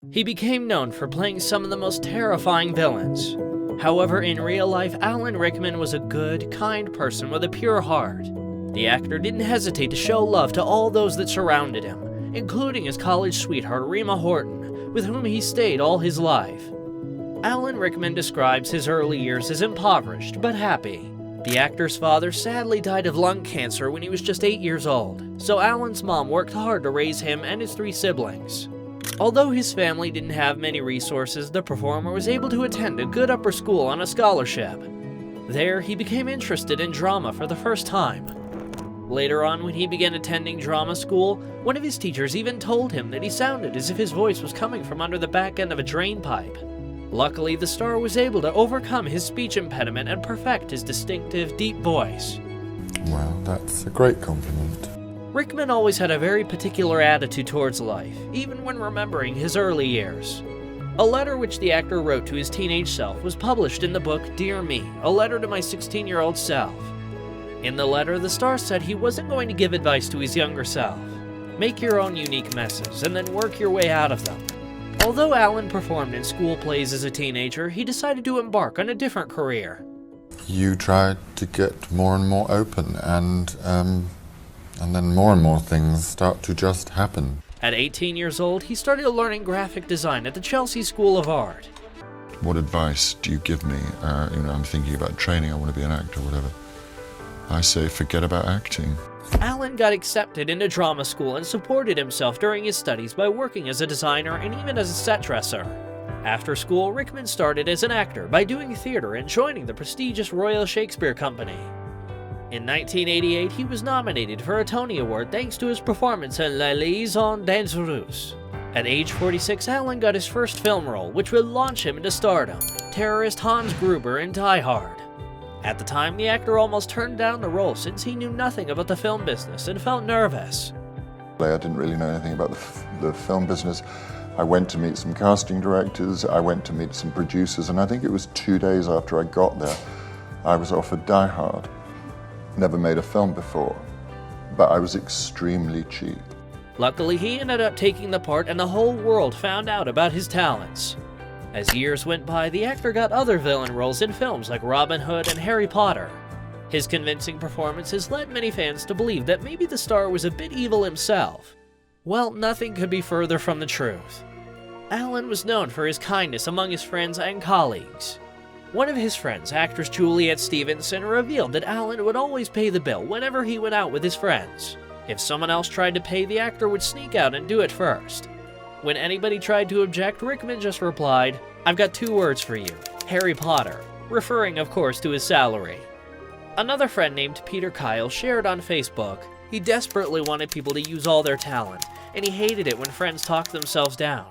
He became known for playing some of the most terrifying villains. However, in real life, Alan Rickman was a good, kind person with a pure heart. The actor didn't hesitate to show love to all those that surrounded him, including his college sweetheart Rima Horton, with whom he stayed all his life. Alan Rickman describes his early years as impoverished but happy. The actor's father sadly died of lung cancer when he was just 8 years old, so Alan's mom worked hard to raise him and his 3 siblings. Although his family didn't have many resources, the performer was able to attend a good upper school on a scholarship. There, he became interested in drama for the first time. Later on, when he began attending drama school, one of his teachers even told him that he sounded as if his voice was coming from under the back end of a drain pipe. Luckily, the star was able to overcome his speech impediment and perfect his distinctive, deep voice. Well, that's a great compliment. Rickman always had a very particular attitude towards life, even when remembering his early years. A letter which the actor wrote to his teenage self was published in the book Dear Me, a letter to my 16-year-old self. In the letter, the star said he wasn't going to give advice to his younger self. Make your own unique messes, and then work your way out of them. Although Alan performed in school plays as a teenager, he decided to embark on a different career. You tried to get more and more open, and then more and more things start to just happen. At 18 years old, he started learning graphic design at the Chelsea School of Art. What advice do you give me? I'm thinking about training, I want to be an actor, whatever. I say forget about acting. Alan got accepted into drama school and supported himself during his studies by working as a designer and even as a set dresser. After school, Rickman started as an actor by doing theater and joining the prestigious Royal Shakespeare Company. In 1988, he was nominated for a Tony Award thanks to his performance in La Liaison Dangereuse. At age 46, Alan got his first film role, which would launch him into stardom, terrorist Hans Gruber in Die Hard. At the time, the actor almost turned down the role since he knew nothing about the film business and felt nervous. I didn't really know anything about the film business. I went to meet some casting directors, I went to meet some producers, and I think it was 2 days after I got there, I was offered Die Hard. Never made a film before, but I was extremely cheap. Luckily, he ended up taking the part and the whole world found out about his talents. As years went by, the actor got other villain roles in films like Robin Hood and Harry Potter. His convincing performances led many fans to believe that maybe the star was a bit evil himself. Well, nothing could be further from the truth. Alan was known for his kindness among his friends and colleagues. One of his friends, actress Juliet Stevenson, revealed that Alan would always pay the bill whenever he went out with his friends. If someone else tried to pay, the actor would sneak out and do it first. When anybody tried to object, Rickman just replied, "I've got 2 words for you, Harry Potter," referring of course to his salary. Another friend named Peter Kyle shared on Facebook, he desperately wanted people to use all their talent, and he hated it when friends talked themselves down.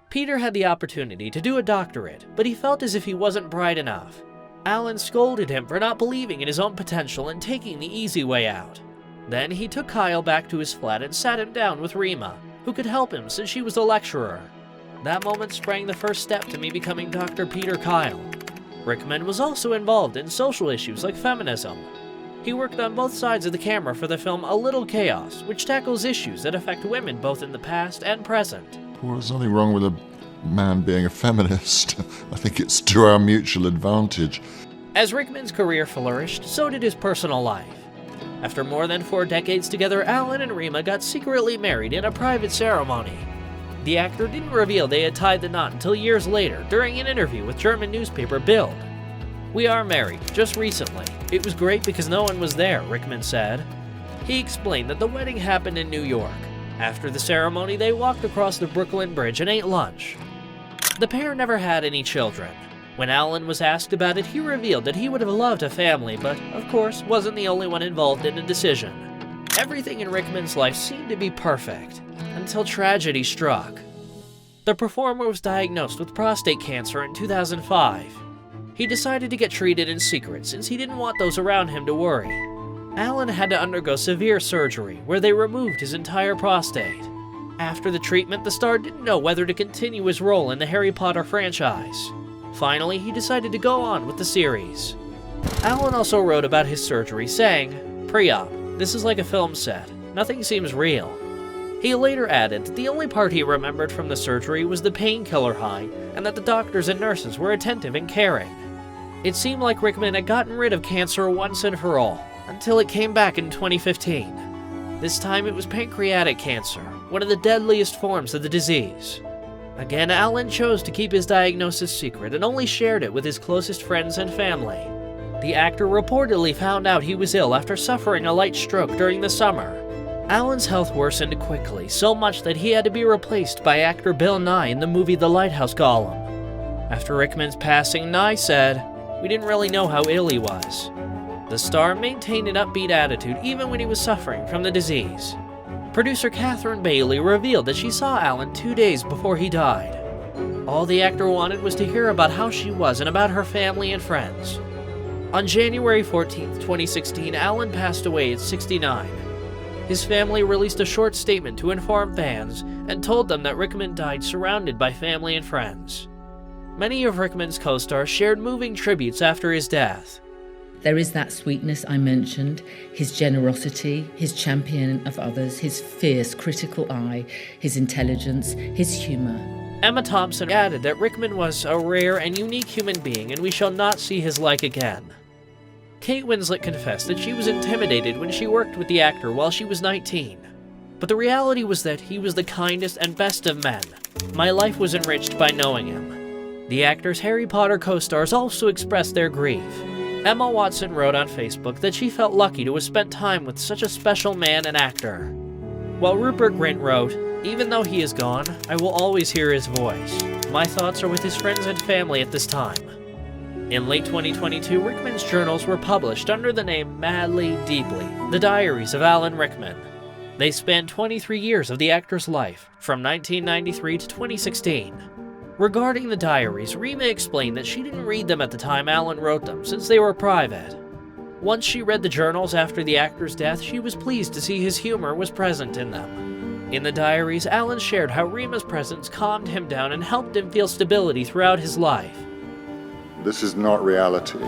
Peter had the opportunity to do a doctorate, but he felt as if he wasn't bright enough. Alan scolded him for not believing in his own potential and taking the easy way out. Then he took Kyle back to his flat and sat him down with Rima, who could help him since she was a lecturer. That moment sprang the first step to me becoming Dr. Peter Kyle. Rickman was also involved in social issues like feminism. He worked on both sides of the camera for the film A Little Chaos, which tackles issues that affect women both in the past and present. Well, there's nothing wrong with a man being a feminist. I think it's to our mutual advantage. As Rickman's career flourished, so did his personal life. After more than 4 decades together, Alan and Rima got secretly married in a private ceremony. The actor didn't reveal they had tied the knot until years later during an interview with German newspaper Bild. "We are married, just recently. It was great because no one was there," Rickman said. He explained that the wedding happened in New York. After the ceremony, they walked across the Brooklyn Bridge and ate lunch. The pair never had any children. When Alan was asked about it, he revealed that he would have loved a family, but, of course, wasn't the only one involved in the decision. Everything in Rickman's life seemed to be perfect, until tragedy struck. The performer was diagnosed with prostate cancer in 2005. He decided to get treated in secret since he didn't want those around him to worry. Alan had to undergo severe surgery, where they removed his entire prostate. After the treatment, the star didn't know whether to continue his role in the Harry Potter franchise. Finally, he decided to go on with the series. Alan also wrote about his surgery, saying, "Pre-op, this is like a film set. Nothing seems real." He later added that the only part he remembered from the surgery was the painkiller high, and that the doctors and nurses were attentive and caring. It seemed like Rickman had gotten rid of cancer once and for all, until it came back in 2015. This time it was pancreatic cancer, one of the deadliest forms of the disease. Again, Alan chose to keep his diagnosis secret and only shared it with his closest friends and family. The actor reportedly found out he was ill after suffering a light stroke during the summer. Alan's health worsened quickly, so much that he had to be replaced by actor Bill Nye in the movie The Lighthouse Golem. After Rickman's passing, Nye said, "We didn't really know how ill he was." The star maintained an upbeat attitude even when he was suffering from the disease. Producer Catherine Bailey revealed that she saw Alan 2 days before he died. All the actor wanted was to hear about how she was and about her family and friends. On January 14, 2016, Alan passed away at 69. His family released a short statement to inform fans and told them that Rickman died surrounded by family and friends. Many of Rickman's co-stars shared moving tributes after his death. There is that sweetness I mentioned, his generosity, his champion of others, his fierce critical eye, his intelligence, his humour. Emma Thompson added that Rickman was a rare and unique human being and we shall not see his like again. Kate Winslet confessed that she was intimidated when she worked with the actor while she was 19. But the reality was that he was the kindest and best of men. My life was enriched by knowing him. The actor's Harry Potter co-stars also expressed their grief. Emma Watson wrote on Facebook that she felt lucky to have spent time with such a special man and actor. While Rupert Grint wrote, "Even though he is gone, I will always hear his voice. My thoughts are with his friends and family at this time." In late 2022, Rickman's journals were published under the name Madly, Deeply, The Diaries of Alan Rickman. They spanned 23 years of the actor's life, from 1993 to 2016. Regarding the diaries, Rima explained that she didn't read them at the time Alan wrote them, since they were private. Once she read the journals after the actor's death, she was pleased to see his humor was present in them. In the diaries, Alan shared how Rima's presence calmed him down and helped him feel stability throughout his life. This is not reality.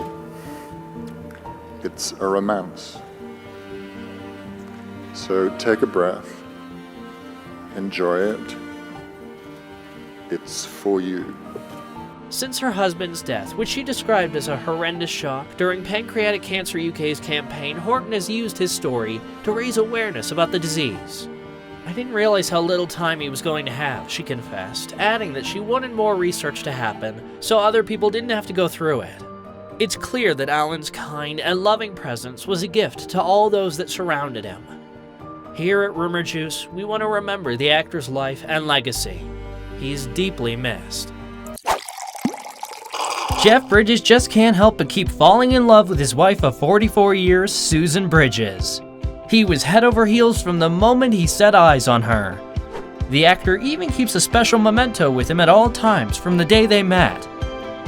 It's a romance. So take a breath. Enjoy it. It's for you. Since her husband's death, which she described as a horrendous shock, during Pancreatic Cancer UK's campaign, Horton has used his story to raise awareness about the disease. "I didn't realize how little time he was going to have," she confessed, adding that she wanted more research to happen so other people didn't have to go through it. It's clear that Alan's kind and loving presence was a gift to all those that surrounded him. Here at Rumour Juice, we want to remember the actor's life and legacy. He is deeply missed. Jeff Bridges just can't help but keep falling in love with his wife of 44 years, Susan Bridges. He was head over heels from the moment he set eyes on her. The actor even keeps a special memento with him at all times from the day they met.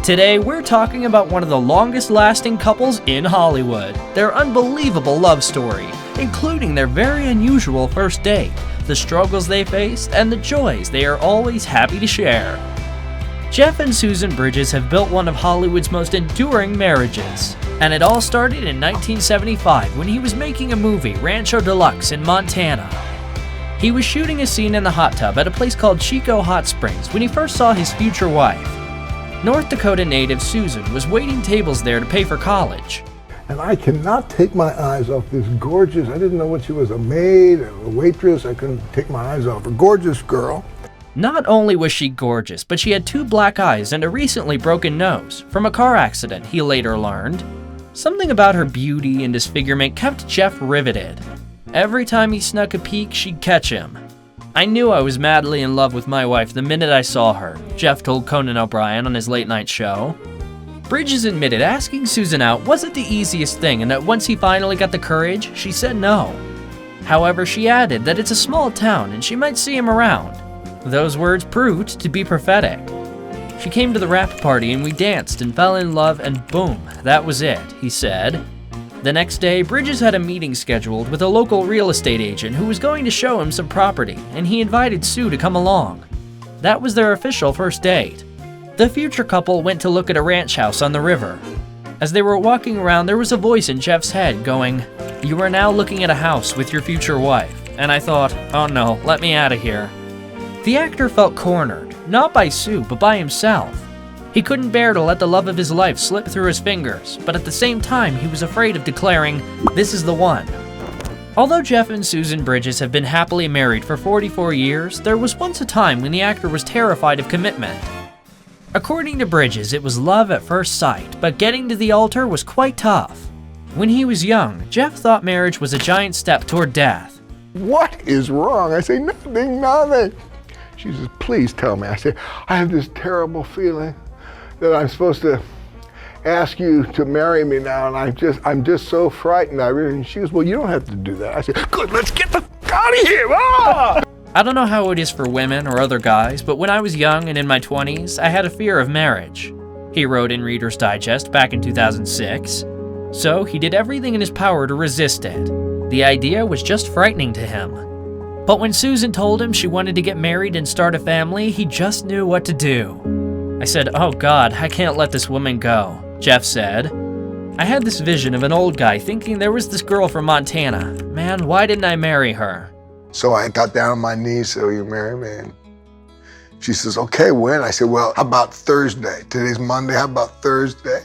Today, we're talking about one of the longest-lasting couples in Hollywood, their unbelievable love story, including their very unusual first date, the struggles they faced, and the joys they are always happy to share. Jeff and Susan Bridges have built one of Hollywood's most enduring marriages, and it all started in 1975 when he was making a movie, Rancho Deluxe, in Montana. He was shooting a scene in the hot tub at a place called Chico Hot Springs when he first saw his future wife. North Dakota native Susan was waiting tables there to pay for college. And I cannot take my eyes off this gorgeous, I didn't know what she was, a maid, a waitress, I couldn't take my eyes off her. Gorgeous girl. Not only was she gorgeous, but she had 2 black eyes and a recently broken nose, from a car accident, he later learned. Something about her beauty and disfigurement kept Jeff riveted. Every time he snuck a peek, she'd catch him. "I knew I was madly in love with my wife the minute I saw her," Jeff told Conan O'Brien on his late-night show. Bridges admitted asking Susan out wasn't the easiest thing and that once he finally got the courage, she said no. However, she added that it's a small town and she might see him around. Those words proved to be prophetic. "She came to the wrap party and we danced and fell in love and boom, that was it," he said. The next day, Bridges had a meeting scheduled with a local real estate agent who was going to show him some property, and he invited Sue to come along. That was their official first date. The future couple went to look at a ranch house on the river. As they were walking around, there was a voice in Jeff's head going, "You are now looking at a house with your future wife." and I thought, oh no, let me out of here. The actor felt cornered, not by Sue, but by himself. He couldn't bear to let the love of his life slip through his fingers, but at the same time, he was afraid of declaring, "This is the one." Although Jeff and Susan Bridges have been happily married for 44 years, there was once a time when the actor was terrified of commitment. According to Bridges, it was love at first sight, but getting to the altar was quite tough. When he was young, Jeff thought marriage was a giant step toward death. What is wrong? I say, nothing. She says, please tell me. I say, I have this terrible feeling that I'm supposed to ask you to marry me now, and I'm just so frightened. And she goes, well, you don't have to do that. I said, good, let's get the f out of here. Ah! I don't know how it is for women or other guys, but when I was young and in my 20s, I had a fear of marriage. He wrote in Reader's Digest back in 2006. So he did everything in his power to resist it. The idea was just frightening to him. But when Susan told him she wanted to get married and start a family, he just knew what to do. I said, oh God, I can't let this woman go, Jeff said. I had this vision of an old guy thinking there was this girl from Montana. Man, why didn't I marry her? So I got down on my knees, so you marry me? And she says, okay, when? I said, well, how about Thursday? Today's Monday, how about Thursday?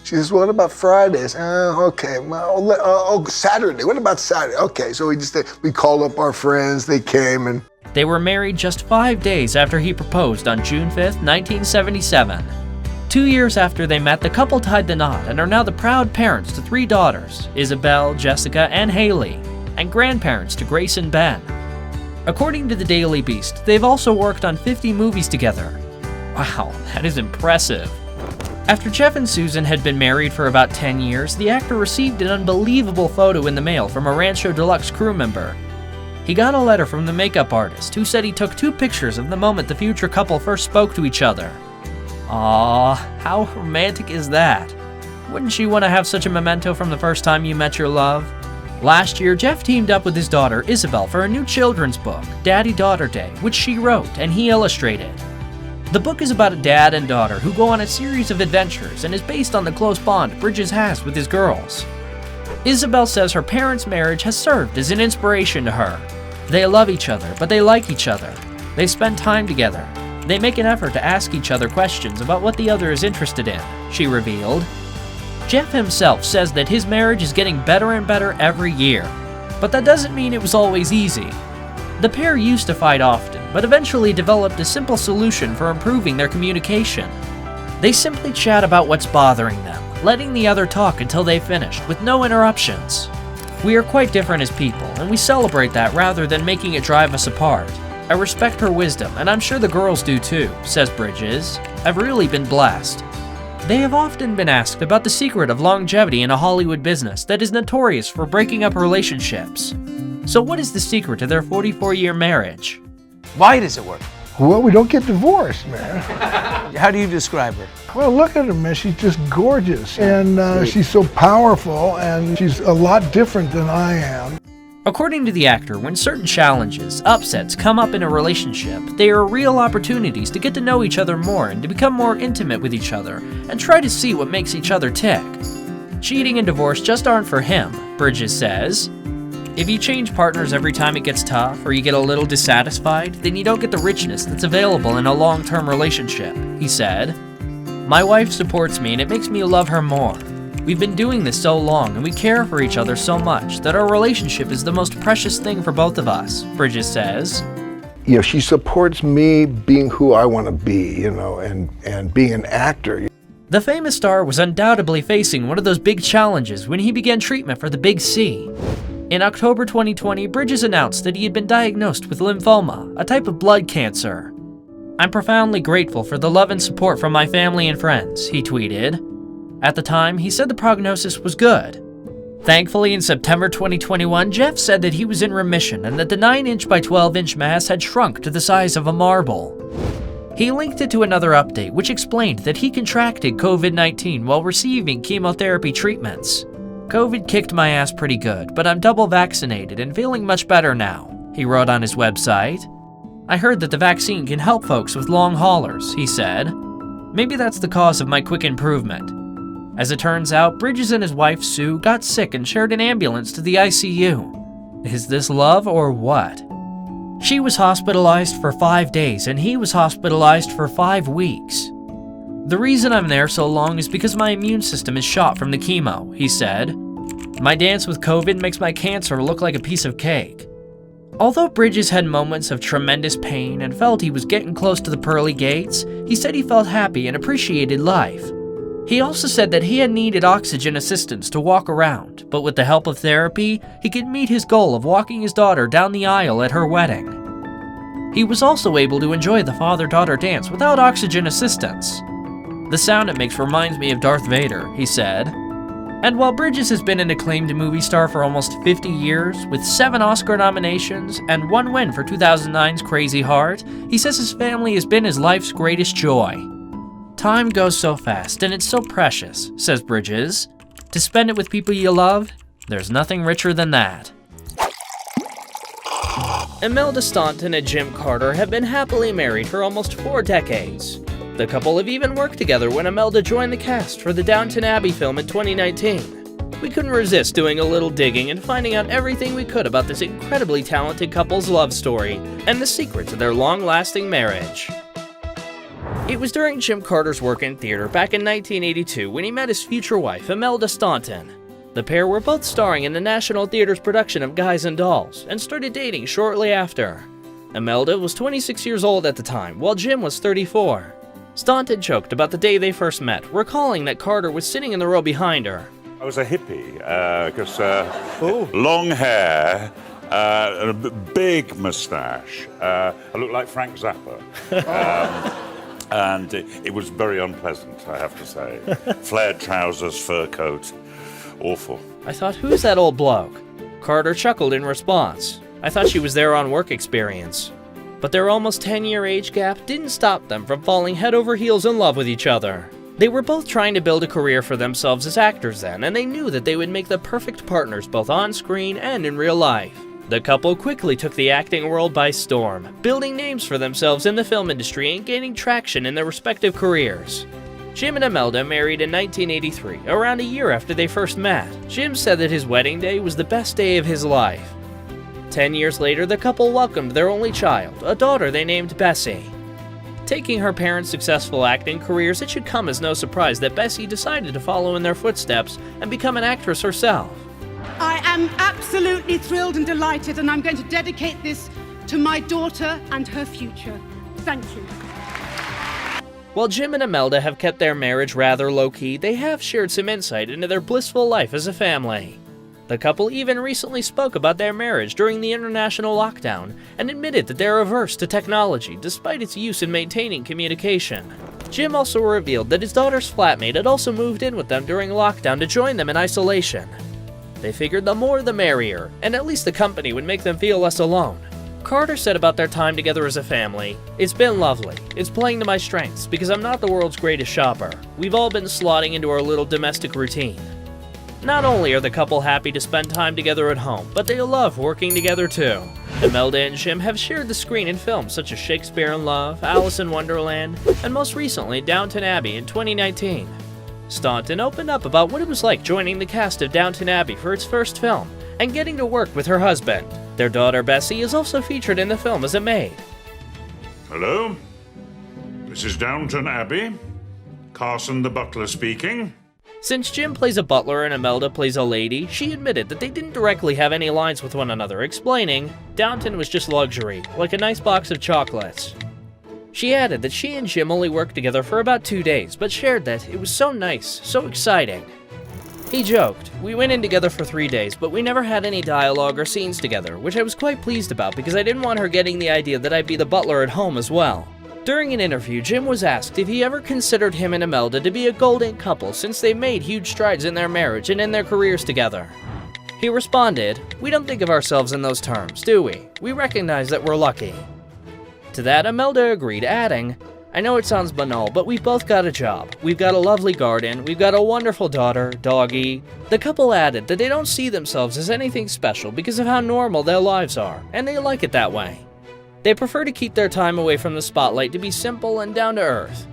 She says, what about Fridays? Okay, well, Saturday, what about Saturday? Okay, so we called up our friends, they came, and they were married just 5 days after he proposed on June 5th, 1977. 2 years after they met, the couple tied the knot and are now the proud parents to 3 daughters, Isabel, Jessica, and Haley, and grandparents to Grace and Ben. According to the Daily Beast, they've also worked on 50 movies together. Wow, that is impressive. After Jeff and Susan had been married for about 10 years, the actor received an unbelievable photo in the mail from a Rancho Deluxe crew member. He got a letter from the makeup artist who said he took 2 pictures of the moment the future couple first spoke to each other. Aww, how romantic is that? Wouldn't you want to have such a memento from the first time you met your love? Last year, Jeff teamed up with his daughter Isabel for a new children's book, Daddy-Daughter Day, which she wrote and he illustrated. The book is about a dad and daughter who go on a series of adventures and is based on the close bond Bridges has with his girls. Isabel says her parents' marriage has served as an inspiration to her. They love each other, but they like each other. They spend time together. They make an effort to ask each other questions about what the other is interested in, she revealed. Jeff himself says that his marriage is getting better and better every year, but that doesn't mean it was always easy. The pair used to fight often, but eventually developed a simple solution for improving their communication. They simply chat about what's bothering them, letting the other talk until they finished, with no interruptions. We are quite different as people, and we celebrate that rather than making it drive us apart. I respect her wisdom, and I'm sure the girls do too, says Bridges. I've really been blessed. They have often been asked about the secret of longevity in a Hollywood business that is notorious for breaking up relationships. So what is the secret to their 44-year marriage? Why does it work? well, we don't get divorced, man. How do you describe her? Well, look at her, man. She's just gorgeous. And she's so powerful, and she's a lot different than I am. According to the actor, when certain challenges, upsets come up in a relationship, they are real opportunities to get to know each other more and to become more intimate with each other and try to see what makes each other tick. Cheating and divorce just aren't for him, Bridges says. If you change partners every time it gets tough or you get a little dissatisfied, then you don't get the richness that's available in a long-term relationship, he said. My wife supports me and it makes me love her more. We've been doing this so long and we care for each other so much that our relationship is the most precious thing for both of us, Bridges says. You know, she supports me being who I want to be, you know, and being an actor. The famous star was undoubtedly facing one of those big challenges when he began treatment for the Big C. In October 2020, Bridges announced that he had been diagnosed with lymphoma, a type of blood cancer. I'm profoundly grateful for the love and support from my family and friends, he tweeted. At the time, he said the prognosis was good. Thankfully, in September 2021, Jeff said that he was in remission and that the 9-inch by 12-inch mass had shrunk to the size of a marble. He linked it to another update which explained that he contracted COVID-19 while receiving chemotherapy treatments. COVID kicked my ass pretty good, but I'm double vaccinated and feeling much better now, he wrote on his website. I heard that the vaccine can help folks with long haulers, he said. Maybe that's the cause of my quick improvement. As it turns out, Bridges and his wife, Sue, got sick and shared an ambulance to the ICU. Is this love or what? She was hospitalized for 5 days and he was hospitalized for 5 weeks. The reason I'm there so long is because my immune system is shot from the chemo, he said. My dance with COVID makes my cancer look like a piece of cake. Although Bridges had moments of tremendous pain and felt he was getting close to the pearly gates, he said he felt happy and appreciated life. He also said that he had needed oxygen assistance to walk around, but with the help of therapy, he could meet his goal of walking his daughter down the aisle at her wedding. He was also able to enjoy the father-daughter dance without oxygen assistance. The sound it makes reminds me of Darth Vader, he said. And while Bridges has been an acclaimed movie star for almost 50 years, with 7 Oscar nominations and 1 win for 2009's Crazy Heart, he says his family has been his life's greatest joy. Time goes so fast and it's so precious, says Bridges. To spend it with people you love, there's nothing richer than that. Imelda Staunton and Jim Carter have been happily married for almost 4 decades. The couple have even worked together when Imelda joined the cast for the Downton Abbey film in 2019. We couldn't resist doing a little digging and finding out everything we could about this incredibly talented couple's love story and the secret to their long-lasting marriage. It was during Jim Carter's work in theater back in 1982 when he met his future wife, Imelda Staunton. The pair were both starring in the National Theatre's production of Guys and Dolls and started dating shortly after. Imelda was 26 years old at the time, while Jim was 34. Staunton joked about the day they first met, recalling that Carter was sitting in the row behind her. I was a hippie, because long hair, and a big moustache. I looked like Frank Zappa. And it was very unpleasant, I have to say. Flared trousers, fur coat. Awful. I thought, who's that old bloke? Carter chuckled in response. I thought she was there on work experience. But their almost 10-year age gap didn't stop them from falling head over heels in love with each other. They were both trying to build a career for themselves as actors then, and they knew that they would make the perfect partners both on screen and in real life. The couple quickly took the acting world by storm, building names for themselves in the film industry and gaining traction in their respective careers. Jim and Imelda married in 1983, around a year after they first met. Jim said that his wedding day was the best day of his life. 10 years later, the couple welcomed their only child, a daughter they named Bessie. Taking her parents' successful acting careers, it should come as no surprise that Bessie decided to follow in their footsteps and become an actress herself. I am absolutely thrilled and delighted, and I'm going to dedicate this to my daughter and her future. Thank you. While Jim and Imelda have kept their marriage rather low-key, they have shared some insight into their blissful life as a family. The couple even recently spoke about their marriage during the international lockdown and admitted that they're averse to technology despite its use in maintaining communication. Jim also revealed that his daughter's flatmate had also moved in with them during lockdown to join them in isolation. They figured the more the merrier, and at least the company would make them feel less alone. Carter said about their time together as a family, "It's been lovely. It's playing to my strengths because I'm not the world's greatest shopper. We've all been slotting into our little domestic routine." Not only are the couple happy to spend time together at home, but they love working together too. Imelda and Jim have shared the screen in films such as Shakespeare in Love, Alice in Wonderland, and most recently Downton Abbey in 2019. Staunton opened up about what it was like joining the cast of Downton Abbey for its first film, and getting to work with her husband. Their daughter Bessie is also featured in the film as a maid. Hello, this is Downton Abbey. Carson the butler speaking. Since Jim plays a butler and Imelda plays a lady, she admitted that they didn't directly have any lines with one another, explaining, Downton was just luxury, like a nice box of chocolates. She added that she and Jim only worked together for about 2 days, but shared that it was so nice, so exciting. He joked, "We went in together for 3 days, but we never had any dialogue or scenes together, which I was quite pleased about because I didn't want her getting the idea that I'd be the butler at home as well." During an interview, Jim was asked if he ever considered him and Imelda to be a golden couple since they made huge strides in their marriage and in their careers together. He responded, "We don't think of ourselves in those terms, do we? We recognize that we're lucky." To that, Imelda agreed, adding, "I know it sounds banal, but we've both got a job. We've got a lovely garden. We've got a wonderful daughter, Doggy." The couple added that they don't see themselves as anything special because of how normal their lives are, and they like it that way. They prefer to keep their time away from the spotlight to be simple and down to earth.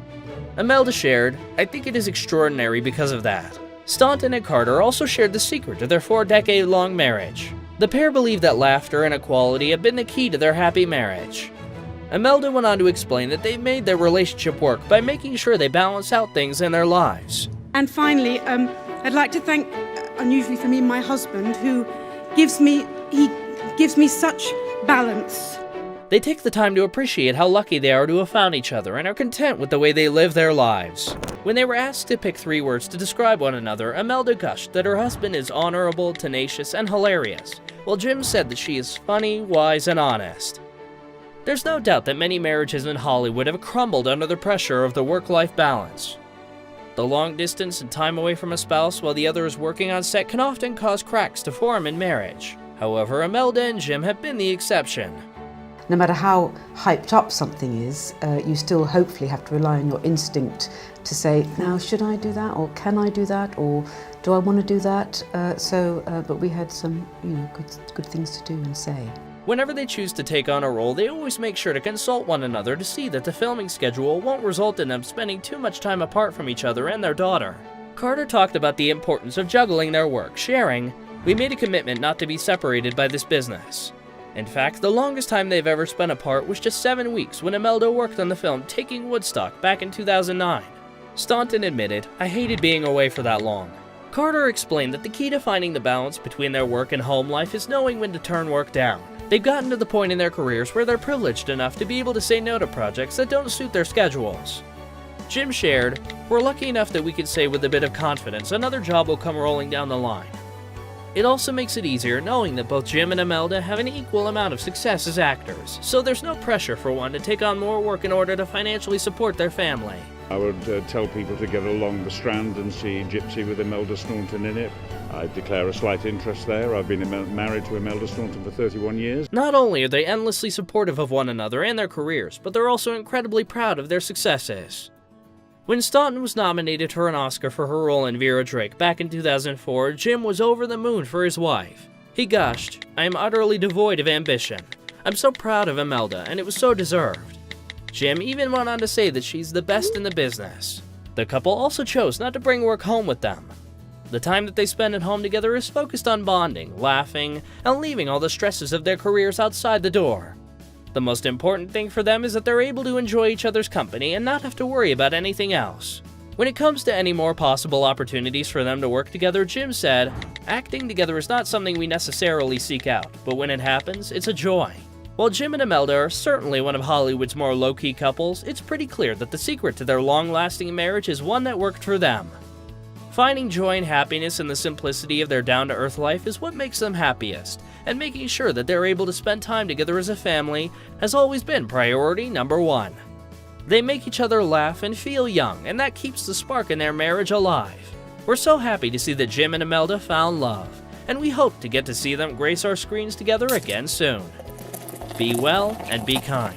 Imelda shared, "I think it is extraordinary because of that." Staunton and Carter also shared the secret to their 4-decade-long marriage. The pair believe that laughter and equality have been the key to their happy marriage. Imelda went on to explain that they made their relationship work by making sure they balance out things in their lives. And finally, I'd like to thank, unusually for me, my husband, who gives me such balance. They take the time to appreciate how lucky they are to have found each other and are content with the way they live their lives. When they were asked to pick 3 words to describe one another, Imelda gushed that her husband is honorable, tenacious, and hilarious, while Jim said that she is funny, wise, and honest. There's no doubt that many marriages in Hollywood have crumbled under the pressure of the work-life balance. The long distance and time away from a spouse while the other is working on set can often cause cracks to form in marriage. However, Imelda and Jim have been the exception. No matter how hyped up something is, you still hopefully have to rely on your instinct to say, now should I do that, or can I do that, or do I want to do that? But we had some, good things to do and say. Whenever they choose to take on a role, they always make sure to consult one another to see that the filming schedule won't result in them spending too much time apart from each other and their daughter. Carter talked about the importance of juggling their work, sharing, "We made a commitment not to be separated by this business." In fact, the longest time they've ever spent apart was just 7 weeks when Imelda worked on the film Taking Woodstock back in 2009. Staunton admitted, "I hated being away for that long." Carter explained that the key to finding the balance between their work and home life is knowing when to turn work down. They've gotten to the point in their careers where they're privileged enough to be able to say no to projects that don't suit their schedules. Jim shared, "We're lucky enough that we can say with a bit of confidence another job will come rolling down the line." It also makes it easier knowing that both Jim and Imelda have an equal amount of success as actors, so there's no pressure for one to take on more work in order to financially support their family. I would tell people to get along the Strand and see Gypsy with Imelda Staunton in it. I declare a slight interest there. I've been married to Imelda Staunton for 31 years. Not only are they endlessly supportive of one another and their careers, but they're also incredibly proud of their successes. When Staunton was nominated for an Oscar for her role in Vera Drake back in 2004, Jim was over the moon for his wife. He gushed, "I am utterly devoid of ambition. I'm so proud of Imelda, and it was so deserved." Jim even went on to say that she's the best in the business. The couple also chose not to bring work home with them. The time that they spend at home together is focused on bonding, laughing, and leaving all the stresses of their careers outside the door. The most important thing for them is that they're able to enjoy each other's company and not have to worry about anything else. When it comes to any more possible opportunities for them to work together, Jim said, "Acting together is not something we necessarily seek out, but when it happens, it's a joy." While Jim and Imelda are certainly one of Hollywood's more low-key couples, it's pretty clear that the secret to their long-lasting marriage is one that worked for them. Finding joy and happiness in the simplicity of their down-to-earth life is what makes them happiest, and making sure that they're able to spend time together as a family has always been priority number 1. They make each other laugh and feel young, and that keeps the spark in their marriage alive. We're so happy to see that Jim and Imelda found love, and we hope to get to see them grace our screens together again soon. Be well and be kind.